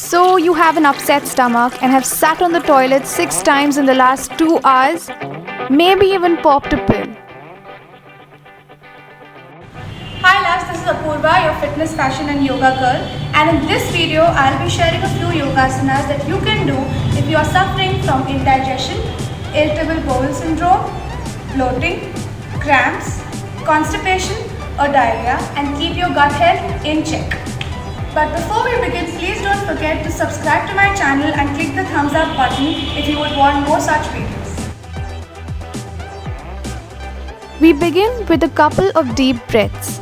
So, you have an upset stomach and have sat on the toilet 6 times in the last 2 hours? Maybe even popped a pill. Hi loves, this is Apurva, your fitness, fashion and yoga girl, and in this video I'll be sharing a few yogasanas that you can do if you are suffering from indigestion, irritable bowel syndrome, bloating, cramps, constipation or diarrhea, and keep your gut health in check. But before we begin, please don't forget to subscribe to my channel and click the thumbs up button if you would want more such videos. We begin with a couple of deep breaths.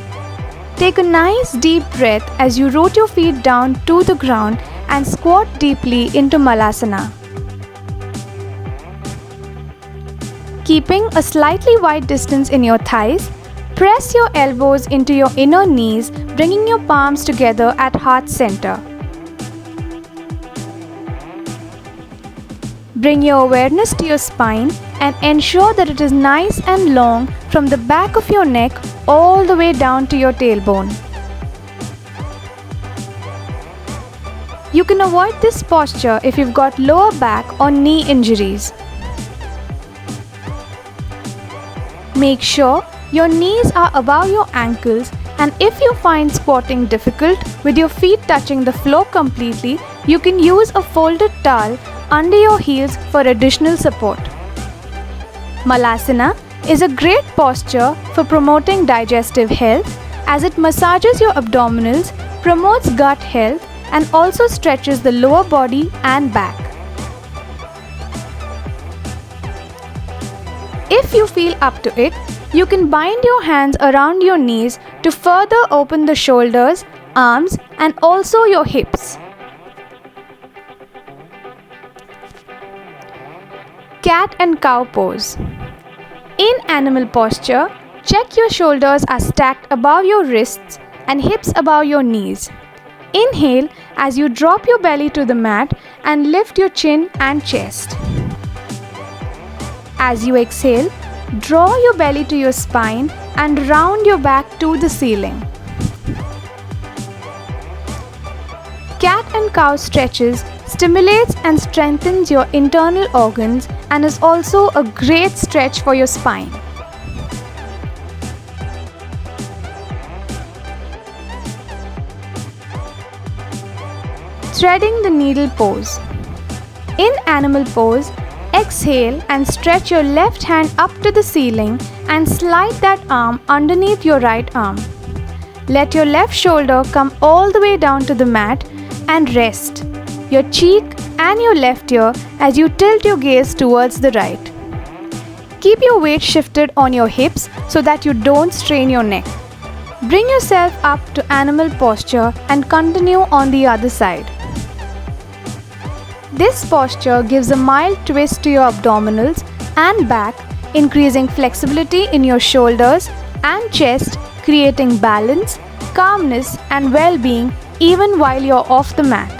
Take a nice deep breath as you root your feet down to the ground and squat deeply into Malasana. Keeping a slightly wide distance in your thighs, press your elbows into your inner knees, bringing your palms together at heart center. Bring your awareness to your spine and ensure that it is nice and long from the back of your neck all the way down to your tailbone. You can avoid this posture if you've got lower back or knee injuries. Make sure your knees are above your ankles, and if you find squatting difficult with your feet touching the floor completely, you can use a folded towel under your heels for additional support. Malasana is a great posture for promoting digestive health as it massages your abdominals, promotes gut health, and also stretches the lower body and back. If you feel up to it, you can bind your hands around your knees to further open the shoulders, arms, and also your hips. Cat and cow pose. In animal posture, check your shoulders are stacked above your wrists and hips above your knees. Inhale as you drop your belly to the mat and lift your chin and chest. As you exhale, draw your belly to your spine and round your back to the ceiling. Cat and cow stretches stimulates and strengthens your internal organs and is also a great stretch for your spine. Threading the needle pose. In animal pose, exhale and stretch your left hand up to the ceiling and slide that arm underneath your right arm. Let your left shoulder come all the way down to the mat and rest your cheek and your left ear as you tilt your gaze towards the right. Keep your weight shifted on your hips so that you don't strain your neck. Bring yourself up to animal posture and continue on the other side. This posture gives a mild twist to your abdominals and back, increasing flexibility in your shoulders and chest, creating balance, calmness, and well-being even while you're off the mat.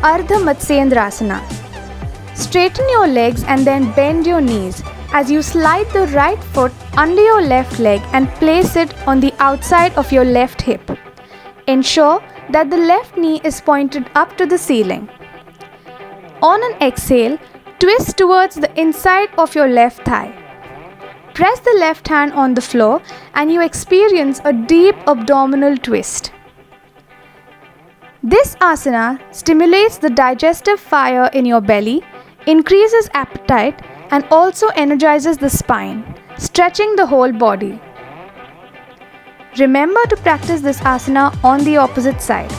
Ardha Matsyendrasana. Straighten your legs and then bend your knees as you slide the right foot under your left leg and place it on the outside of your left hip. Ensure that the left knee is pointed up to the ceiling. On an exhale, twist towards the inside of your left thigh. Press the left hand on the floor and you experience a deep abdominal twist. This asana stimulates the digestive fire in your belly, increases appetite, and also energizes the spine, stretching the whole body. Remember to practice this asana on the opposite side.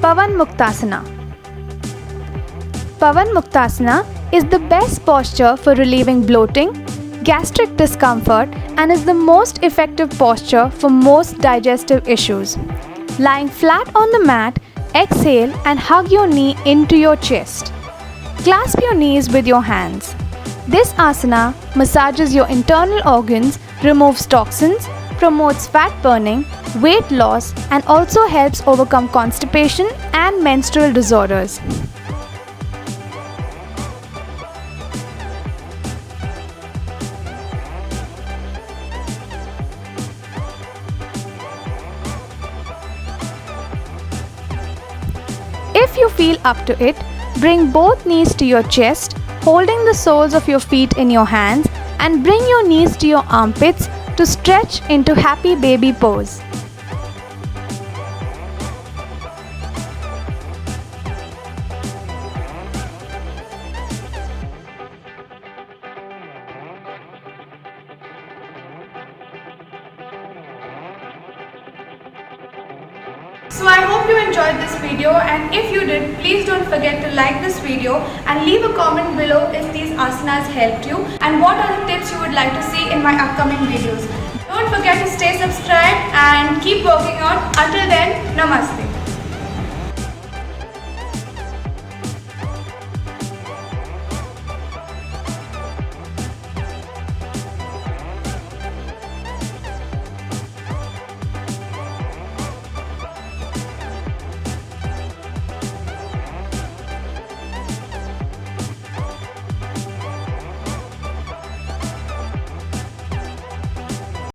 Pavan Muktasana. Pavan Muktasana is the best posture for relieving bloating, gastric discomfort, and is the most effective posture for most digestive issues. Lying flat on the mat, exhale and hug your knee into your chest. Clasp your knees with your hands. This asana massages your internal organs, removes toxins, promotes fat burning, weight loss, and also helps overcome constipation and menstrual disorders. If you feel up to it, bring both knees to your chest, holding the soles of your feet in your hands, and bring your knees to your armpits to stretch into happy baby pose. So I hope you enjoyed this video, and if you did, please don't forget to like this video and leave a comment below if these asanas helped you and what other tips you would like to see in my upcoming videos. Don't forget to stay subscribed and keep working out. Until then, namaste.